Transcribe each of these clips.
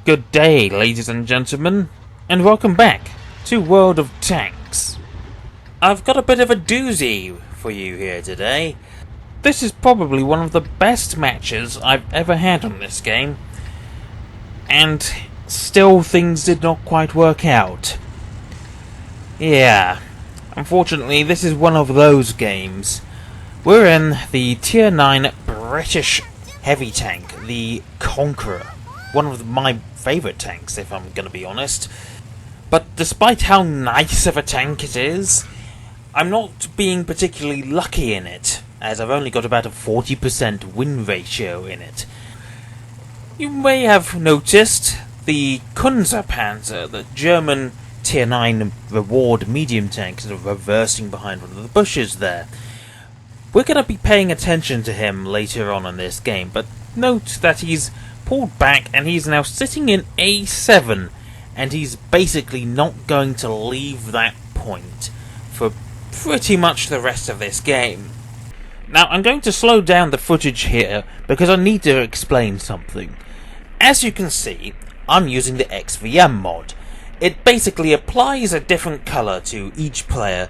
Good day, ladies and gentlemen, and welcome back to World of Tanks. I've got a bit of a doozy for you here today. This is probably one of the best matches I've ever had on this game, and still things did not quite work out. Yeah, unfortunately this is one of those games. We're in the Tier 9 British heavy tank, the Conqueror. One of my favourite tanks, if I'm going to be honest. But despite how nice of a tank it is, I'm not being particularly lucky in it, as I've only got about a 40% win ratio in it. You may have noticed the Panzer, the German Tier 9 reward medium tank, sort of reversing behind one of the bushes there. We're going to be paying attention to him later on in this game, but note that he's pulled back and he's now sitting in A7, and he's basically not going to leave that point for pretty much the rest of this game. Now I'm going to slow down the footage here because I need to explain something. As you can see, I'm using the XVM mod. It basically applies a different colour to each player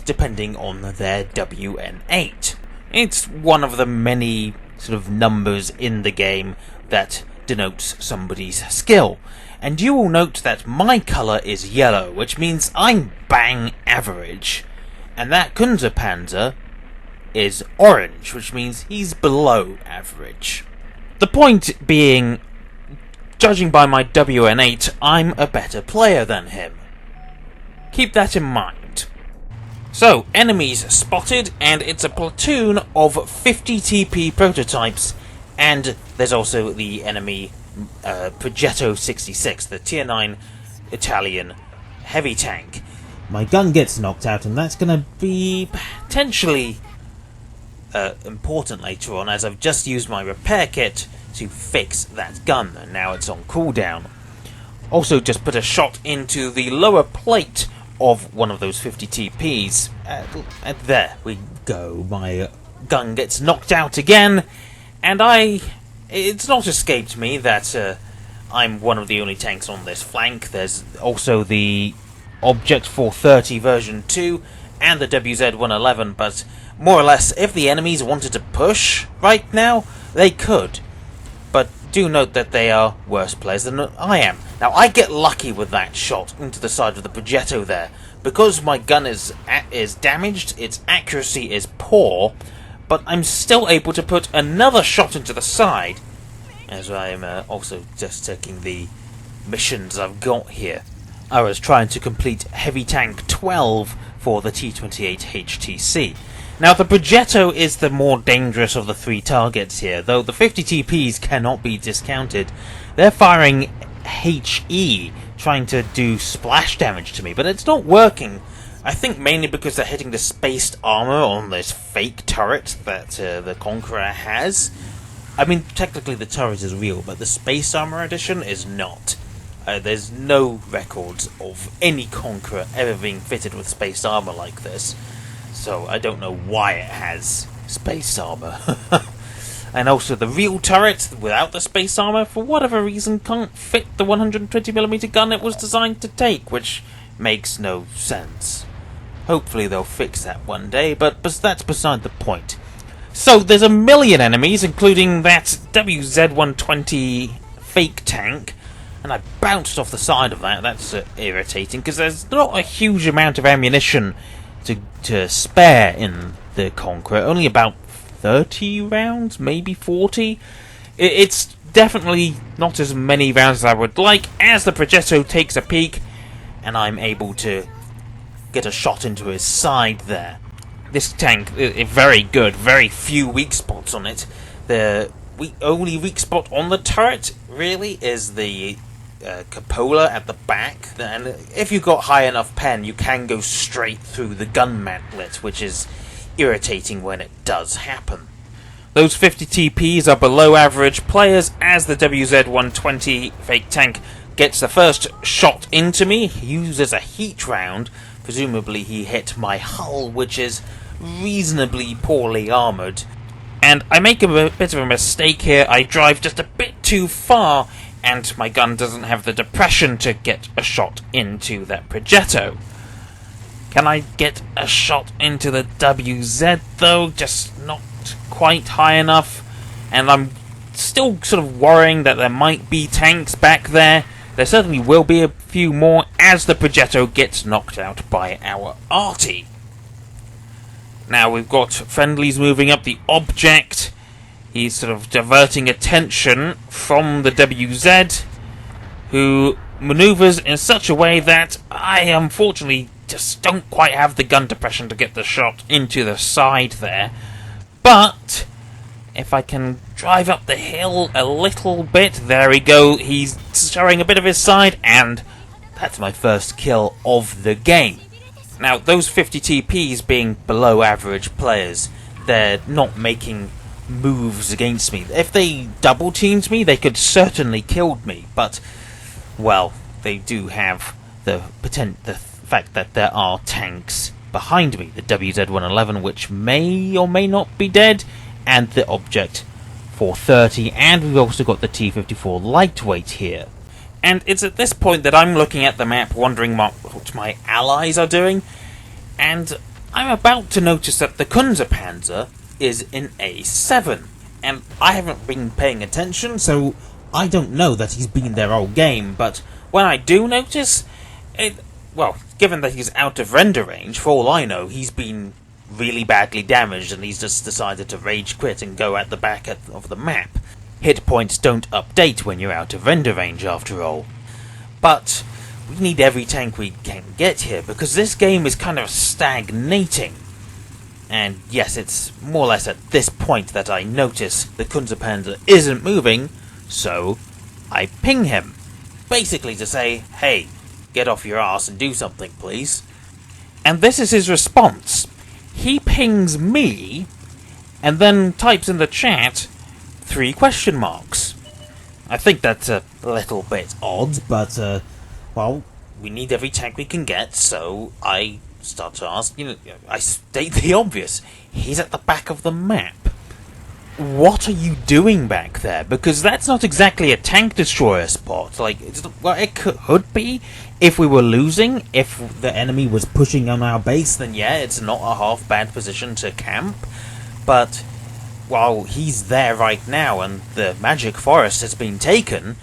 depending on their WN8. It's one of the many sort of numbers in the game that denotes somebody's skill. And you will note that my colour is yellow, which means I'm bang average. And that Panzer is orange, which means he's below average. The point being, judging by my WN8, I'm a better player than him. Keep that in mind. So, enemies spotted, and it's a platoon of 50 TP prototypes. And there's also the enemy Progetto 66, the Tier 9 Italian heavy tank. My gun gets knocked out, and that's going to be potentially important later on, as I've just used my repair kit to fix that gun, and now it's on cooldown. Also just put a shot into the lower plate of one of those 50 TPs. And there we go, my gun gets knocked out again. And it's not escaped me that I'm one of the only tanks on this flank. There's also the Object 430 version 2 and the WZ-111, but more or less, if the enemies wanted to push right now, they could. But do note that they are worse players than I am. Now, I get lucky with that shot into the side of the Progetto there. Because my gun is damaged, its accuracy is poor, but I'm still able to put another shot into the side, as I'm also just checking the missions I've got here. I was trying to complete Heavy Tank 12 for the T-28 HTC. Now the Progetto is the more dangerous of the three targets here, though the 50 TPs cannot be discounted. They're firing HE, trying to do splash damage to me, but it's not working. I think mainly because they're hitting the spaced armor on this fake turret that the Conqueror has. I mean, technically the turret is real, but the spaced armor edition is not. There's no records of any Conqueror ever being fitted with spaced armor like this, so I don't know why it has spaced armor. And also the real turret, without the space armor, for whatever reason can't fit the 120mm gun it was designed to take, which makes no sense. Hopefully they'll fix that one day, but that's beside the point. So there's a million enemies, including that WZ-120 fake tank, and I bounced off the side of that. That's irritating, because there's not a huge amount of ammunition to spare in the Conqueror, only about 30 rounds, maybe 40. It's definitely not as many rounds as I would like, as the Progetto takes a peek, and I'm able to get a shot into his side there. This tank is very good, very few weak spots on it. The only weak spot on the turret, really, is the cupola at the back, and if you've got high enough pen, you can go straight through the gun mantlet, which is irritating when it does happen. Those 50 TPs are below average players, as the WZ-120 fake tank gets the first shot into me. He uses a heat round. Presumably he hit my hull, which is reasonably poorly armoured. And I make a bit of a mistake here. I drive just a bit too far and my gun doesn't have the depression to get a shot into that Progetto. Can I get a shot into the WZ though? Just not quite high enough. And I'm still sort of worrying that there might be tanks back there. There certainly will be a few more as the Progetto gets knocked out by our arty. Now we've got friendlies moving up the object. He's sort of diverting attention from the WZ, who maneuvers in such a way that I unfortunately just don't quite have the gun depression to get the shot into the side there. But if I can drive up the hill a little bit, there we go, he's showing a bit of his side, and that's my first kill of the game. Now, those 50 TPs being below average players, they're not making moves against me. If they double teamed me, they could certainly killed me, but, well, they do have the fact that there are tanks behind me. The WZ-111, which may or may not be dead, and the Object 430, and we've also got the T-54 lightweight here. And it's at this point that I'm looking at the map wondering what my allies are doing, and I'm about to notice that the Kunze-Panzer is in A7, and I haven't been paying attention, so I don't know that he's been there all game, but when I do notice, well, given that he's out of render range, for all I know, he's been really badly damaged and he's just decided to rage quit and go at the back of the map. Hit points don't update when you're out of render range after all. But we need every tank we can get here because this game is kind of stagnating. And yes, it's more or less at this point that I notice the Kunze-Panzer isn't moving, so I ping him. Basically to say, hey, get off your ass and do something, please. And this is his response. He pings me, and then types in the chat 3 question marks. I think that's a little bit odd, but, well, we need every tank we can get, so I start to ask, I state the obvious. He's at the back of the map. What are you doing back there? Because that's not exactly a tank destroyer spot. Like, well, it could be if we were losing. If the enemy was pushing on our base, then yeah, it's not a half bad position to camp. But while he's there right now and the Magic Forest has been taken,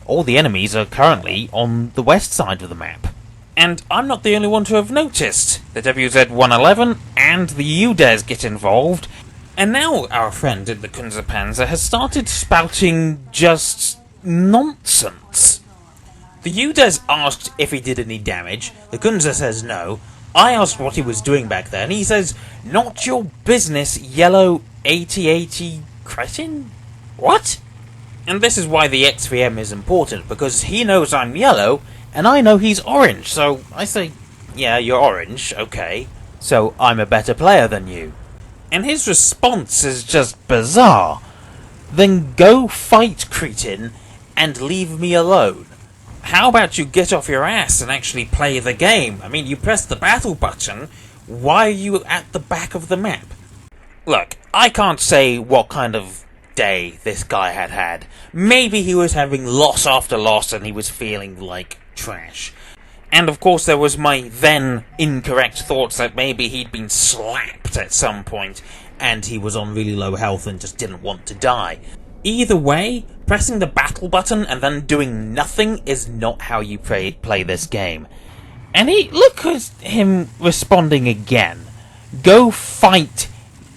all the enemies are currently on the west side of the map. And I'm not the only one to have noticed. The WZ-111 and the UDES get involved. And now our friend in the Kunze-Panzer has started spouting just nonsense. The UDES asked if he did any damage, the Kunze says no. I asked what he was doing back there, and he says, not your business, yellow 8080 cretin? What? And this is why the X3M is important, because he knows I'm yellow, and I know he's orange, so I say, yeah, you're orange, okay, so I'm a better player than you. And his response is just bizarre. Then go fight, cretin, and leave me alone. How about you get off your ass and actually play the game? I mean, you pressed the battle button, why are you at the back of the map? Look, I can't say what kind of day this guy had. Maybe he was having loss after loss and he was feeling like trash. And of course there was my then incorrect thoughts that maybe he'd been slapped at some point and he was on really low health and just didn't want to die. Either way, pressing the battle button and then doing nothing is not how you play this game. And look at him responding again. Go fight,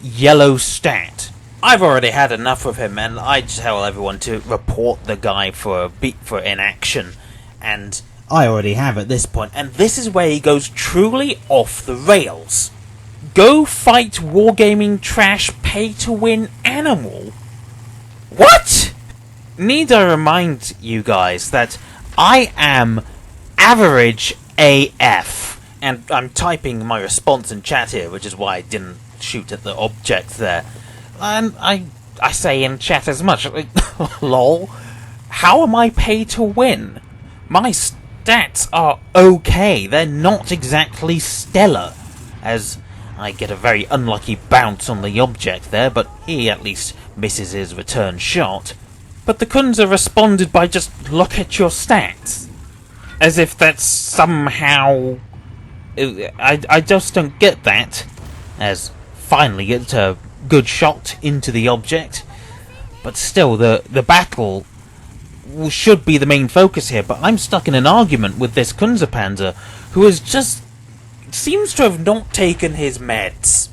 yellow stat. I've already had enough of him and I tell everyone to report the guy for inaction. And I already have at this point, and this is where he goes truly off the rails. Go fight wargaming trash pay-to-win animal? What? Need I remind you guys that I am average AF, and I'm typing my response in chat here, which is why I didn't shoot at the object there. And I say in chat as much, like, lol, how am I pay-to-win? My stats are okay, they're not exactly stellar, as I get a very unlucky bounce on the object there, but he at least misses his return shot. But the Kunza responded by just look at your stats. As if that's somehow... I just don't get that. As finally it's a good shot into the object. But still, the battle should be the main focus here. But I'm stuck in an argument with this Kunza who is just... seems to have not taken his meds.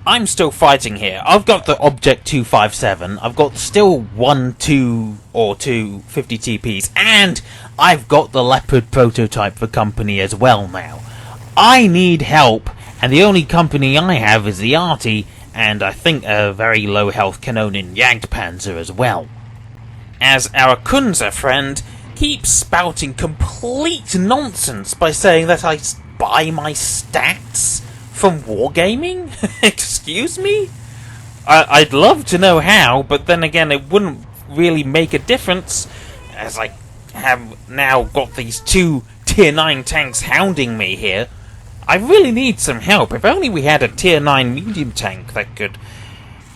I'm still fighting here. I've got the Object 257, I've got still 1, 2, or 2 50 TPs, and I've got the Leopard prototype for company as well now. I need help, and the only company I have is the Arty, and I think a very low health Kanonen Jagdpanzer as well. As our Kunza friend keeps spouting complete nonsense by saying that I buy my stats from Wargaming? Excuse me? I'd love to know how, but then again it wouldn't really make a difference, as I have now got these 2 tier 9 tanks hounding me here. I really need some help. If only we had a tier 9 medium tank that could,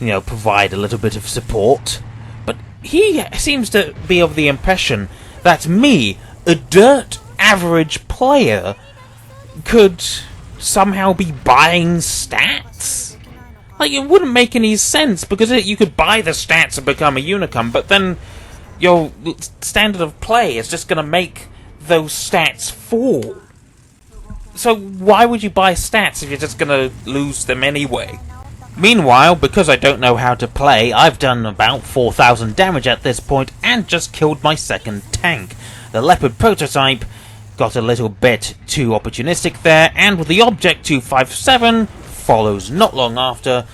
provide a little bit of support. But he seems to be of the impression that me, a dirt average player, could somehow be buying stats? Like, it wouldn't make any sense, because you could buy the stats and become a Unicum, but then your standard of play is just going to make those stats fall. So why would you buy stats if you're just going to lose them anyway? Meanwhile, because I don't know how to play, I've done about 4,000 damage at this point and just killed my second tank. The Leopard prototype got a little bit too opportunistic there, and with the Object 257 follows not long after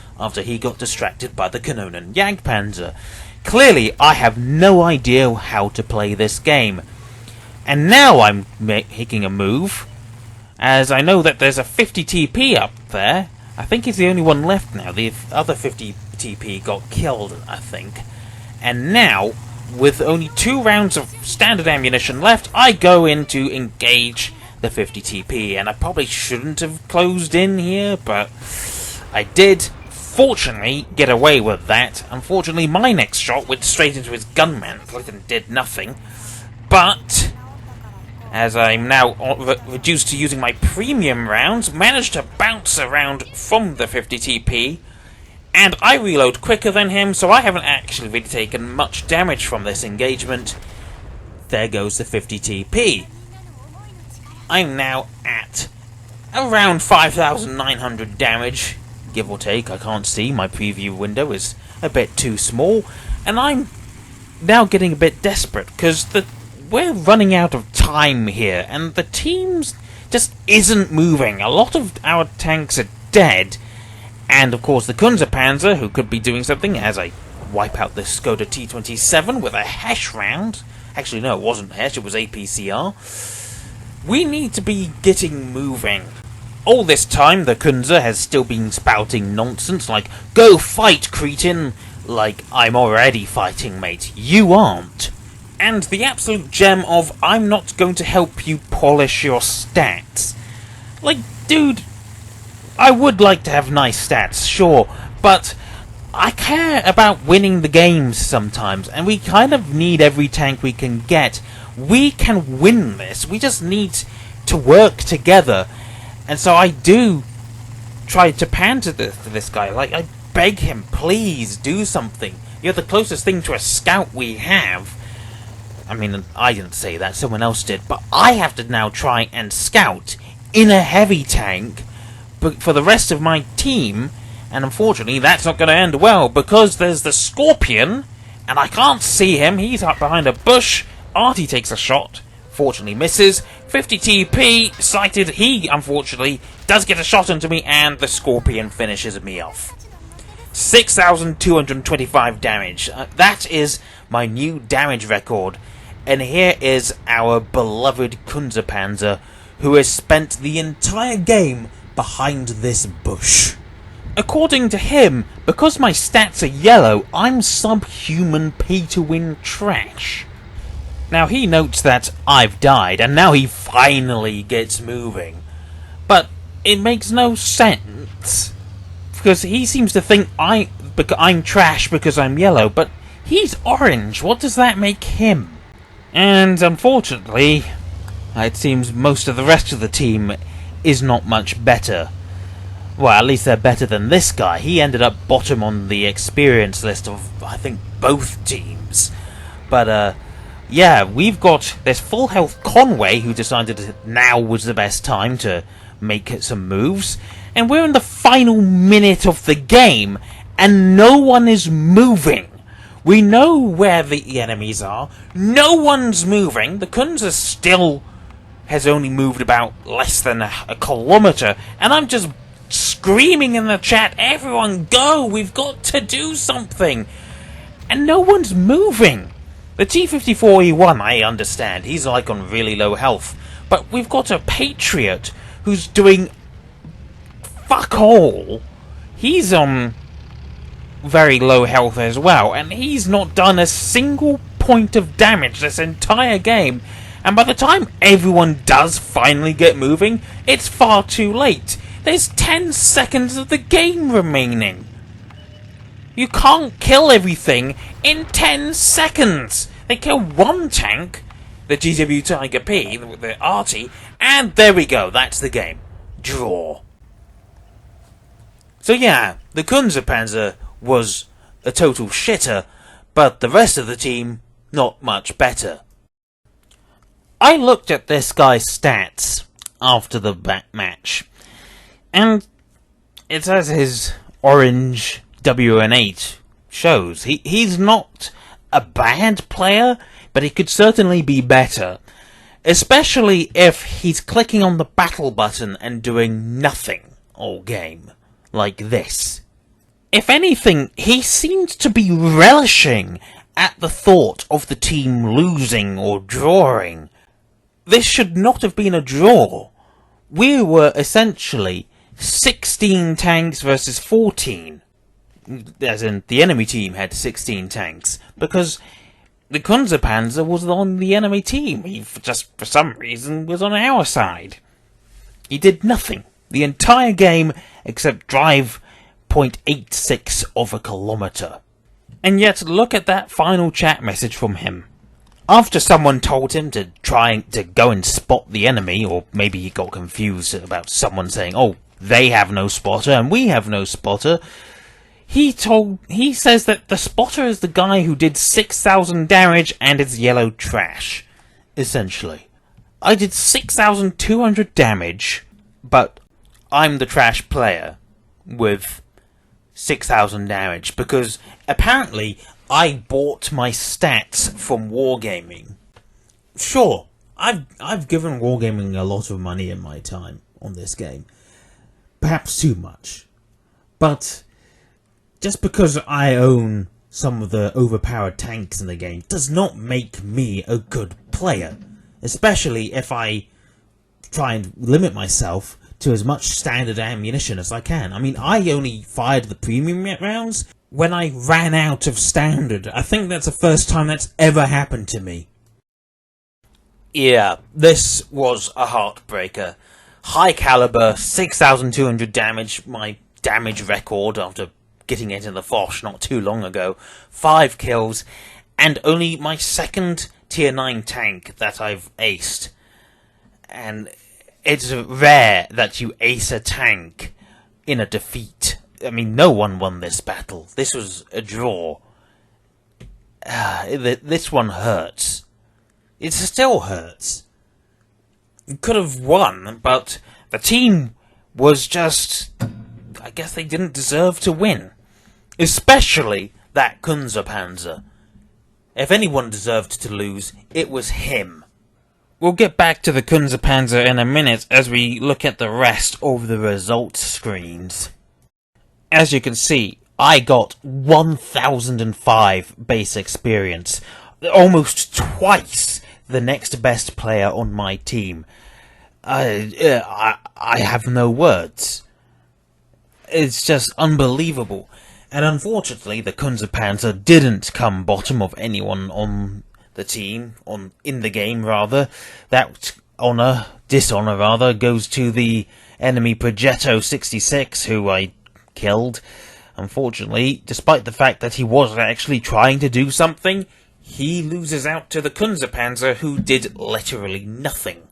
he got distracted by the Kanonen Jagdpanzer. Clearly, I have no idea how to play this game. And now I'm making a move, as I know that there's a 50 TP up there. I think he's the only one left now. The other 50 TP got killed, I think. And now, with only 2 rounds of standard ammunition left, I go in to engage the 50 TP, and I probably shouldn't have closed in here, but I did fortunately get away with that. Unfortunately, my next shot went straight into his gun mantle and did nothing, but as I'm now reduced to using my premium rounds, managed to bounce around from the 50 TP, and I reload quicker than him, so I haven't actually really taken much damage from this engagement. There goes the 50 TP. I'm now at around 5,900 damage, give or take. I can't see, my preview window is a bit too small, and I'm now getting a bit desperate, because we're running out of time here, and the teams just isn't moving. A lot of our tanks are dead, and of course the Kunza who could be doing something, as I wipe out this Skoda T27 with a Hesh round. Actually, no, it wasn't Hesh, it was APCR. We need to be getting moving. All this time, the Kunza has still been spouting nonsense like, "Go fight, cretin!" Like, I'm already fighting, mate. You aren't. And the absolute gem of, "I'm not going to help you polish your stats." Like, dude, I would like to have nice stats, sure, but I care about winning the games sometimes, and we kind of need every tank we can get. We can win this, we just need to work together. And so I do try to pander to this guy, like, I beg him, please do something. You're the closest thing to a scout we have. I mean, I didn't say that, someone else did, but I have to now try and scout in a heavy tank for the rest of my team, and unfortunately that's not going to end well, because there's the Scorpion, and I can't see him, he's up behind a bush. Arty takes a shot, fortunately misses. 50 TP sighted, he unfortunately does get a shot into me, and the Scorpion finishes me off. 6,225 damage. That is my new damage record. And here is our beloved Kunza, who has spent the entire game behind this bush. According to him, because my stats are yellow, I'm subhuman pay-to-win trash. Now he notes that I've died, and now he finally gets moving. But it makes no sense, because he seems to think I'm trash because I'm yellow, but He's orange. What does that make him? And unfortunately, it seems most of the rest of the team is not much better. Well, at least they're better than this guy. He ended up bottom on the experience list of, I think, both teams. But, yeah, we've got this full health Conway who decided that now was the best time to make some moves. And we're in the final minute of the game, and no one is moving. We know where the enemies are. No one's moving. The Kunza still has only moved about less than a kilometer, and I'm just screaming in the chat, everyone go, we've got to do something. And no one's moving. The T-54E1, I understand, he's like on really low health. But we've got a Patriot who's doing fuck all. He's on very low health as well, and he's not done a single point of damage this entire game. And by the time everyone does finally get moving, it's far too late. There's 10 seconds of the game remaining. You can't kill everything in 10 seconds. They kill one tank, the GW Tiger P, the arty, and there we go, that's the game. Draw. So yeah, the Kunze-Panzer was a total shitter, but the rest of the team, not much better. I looked at this guy's stats after the match, and it's as his orange WN8 shows. He's not a bad player, but he could certainly be better. Especially if he's clicking on the battle button and doing nothing all game. Like this. If anything, he seemed to be relishing at the thought of the team losing or drawing. This should not have been a draw. We were essentially 16 tanks versus 14. As in, the enemy team had 16 tanks. Because the Kunze-Panzer was on the enemy team. He just, for some reason, was on our side. He did nothing. The entire game, except drive 0.86 of a kilometer. And yet, look at that final chat message from him. After someone told him to try to go and spot the enemy, or maybe he got confused about someone saying, oh, they have no spotter and we have no spotter, he says that the spotter is the guy who did 6,000 damage and is yellow trash. Essentially. I did 6,200 damage, but I'm the trash player with 6,000 damage, because apparently I bought my stats from Wargaming. Sure, I've given Wargaming a lot of money in my time on this game. Perhaps too much. But just because I own some of the overpowered tanks in the game does not make me a good player. Especially if I try and limit myself to as much standard ammunition as I can. I mean, I only fired the premium rounds when I ran out of standard. I think that's the first time that's ever happened to me. Yeah, this was a heartbreaker. High caliber, 6,200 damage, my damage record after getting it in the Foch not too long ago. 5 kills, and only my second tier 9 tank that I've aced. And it's rare that you ace a tank in a defeat. I mean, no one won this battle. This was a draw. This one hurts. It still hurts. You could have won, but the team was just... I guess they didn't deserve to win. Especially that Kunze-Panzer. If anyone deserved to lose, it was him. We'll get back to the Kunze-Panzer in a minute as we look at the rest of the results screens. As you can see, I got 1,005 base experience, almost twice the next best player on my team. I have no words. It's just unbelievable. And unfortunately, the Kunze-Panzer didn't come bottom of anyone on the team, in the game rather. That dishonor rather, goes to the enemy Progetto 66, who I killed. unfortunately, despite the fact that he was actually trying to do something, he loses out to the Kunzerpanzer, who did literally nothing.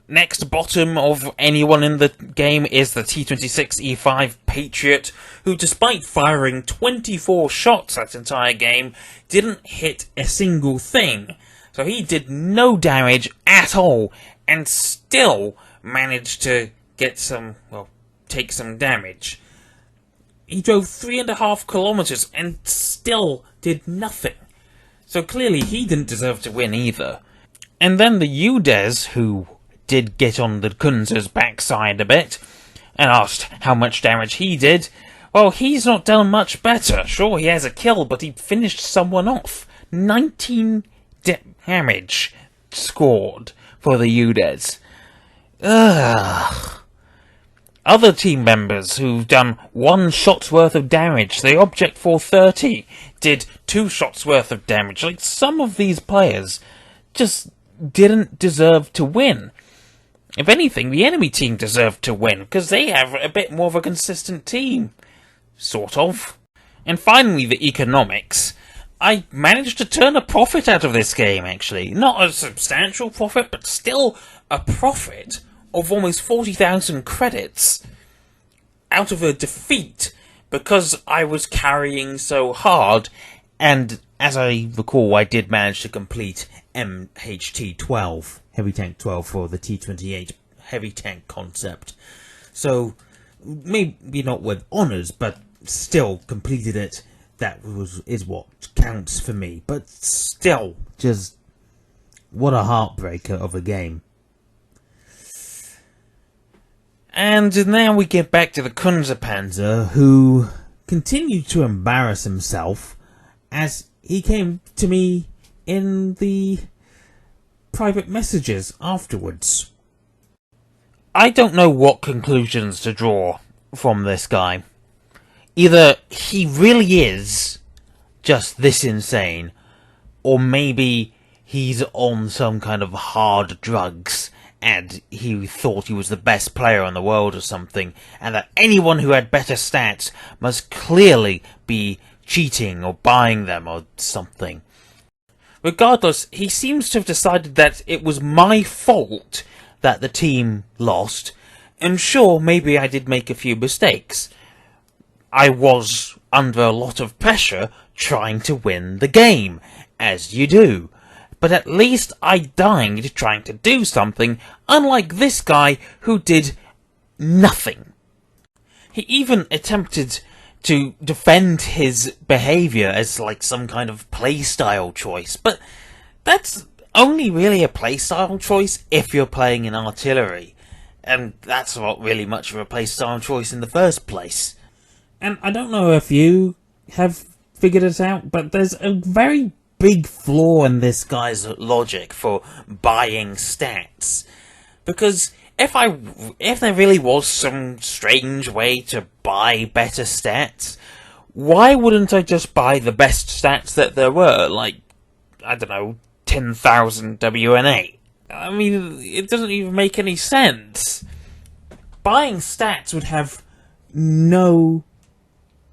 Next bottom of anyone in the game is the T-26E5 Patriot, who despite firing 24 shots that entire game, didn't hit a single thing. So he did no damage at all, and still managed to get take some damage. He drove 3.5 kilometers and still did nothing. So clearly he didn't deserve to win either. And then the Udez, who did get on the Kunzer's backside a bit, and asked how much damage he did. Well, he's not done much better. Sure, he has a kill, but he finished someone off. 19 damage scored for the Udez. Ugh. Other team members who've done 1 shot's worth of damage, the Object 430 did 2 shots worth of damage. Like, some of these players just didn't deserve to win. If anything, the enemy team deserved to win, because they have a bit more of a consistent team. Sort of. And finally, the economics. I managed to turn a profit out of this game, actually. Not a substantial profit, but still a profit of almost 40,000 credits out of a defeat, because I was carrying so hard, and as I recall, I did manage to complete MHT-12, Heavy Tank 12 for the T-28 Heavy Tank concept. So, maybe not with honours, but still completed it. That is what counts for me. But still, just what a heartbreaker of a game. And now we get back to the Kunzerpanzer, who continued to embarrass himself as he came to me in the private messages afterwards. I don't know what conclusions to draw from this guy. Either he really is just this insane, or maybe he's on some kind of hard drugs and he thought he was the best player in the world or something, and that anyone who had better stats must clearly be cheating or buying them or something. Regardless, he seems to have decided that it was my fault that the team lost, and sure, maybe I did make a few mistakes. I was under a lot of pressure trying to win the game, as you do. But at least I died trying to do something, unlike this guy who did nothing. He even attempted to defend his behaviour as like some kind of playstyle choice, but that's only really a playstyle choice if you're playing in artillery, and that's not really much of a playstyle choice in the first place. And I don't know if you have figured it out, but there's a very big flaw in this guy's logic for buying stats. Because if there really was some strange way to buy better stats, why wouldn't I just buy the best stats that there were? Like, I don't know, 10,000 WNA. I mean, it doesn't even make any sense. Buying stats would have no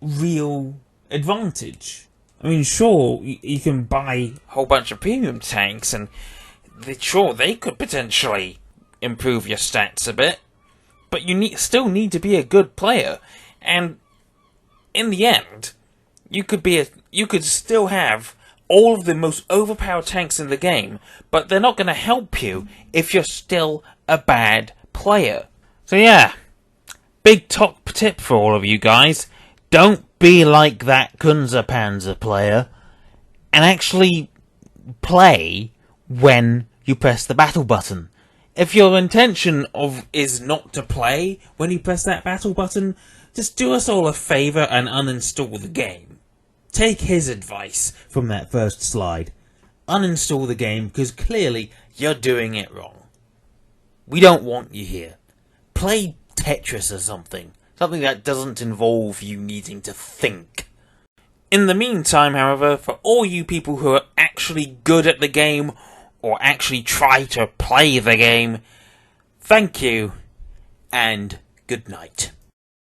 real advantage. I mean, sure, you can buy a whole bunch of premium tanks, and they could potentially improve your stats a bit, but you still need to be a good player, and in the end, you could still have all of the most overpowered tanks in the game, but they're not going to help you if you're still a bad player. So yeah, big top tip for all of you guys: don't be like that Kunzerpanzer player, and actually play when you press the battle button. If your intention is not to play when you press that battle button, just do us all a favour and uninstall the game. Take his advice from that first slide. Uninstall the game, because clearly you're doing it wrong. We don't want you here. Play Tetris or something. Something that doesn't involve you needing to think. In the meantime, however, for all you people who are actually good at the game, or actually try to play the game, thank you, and good night.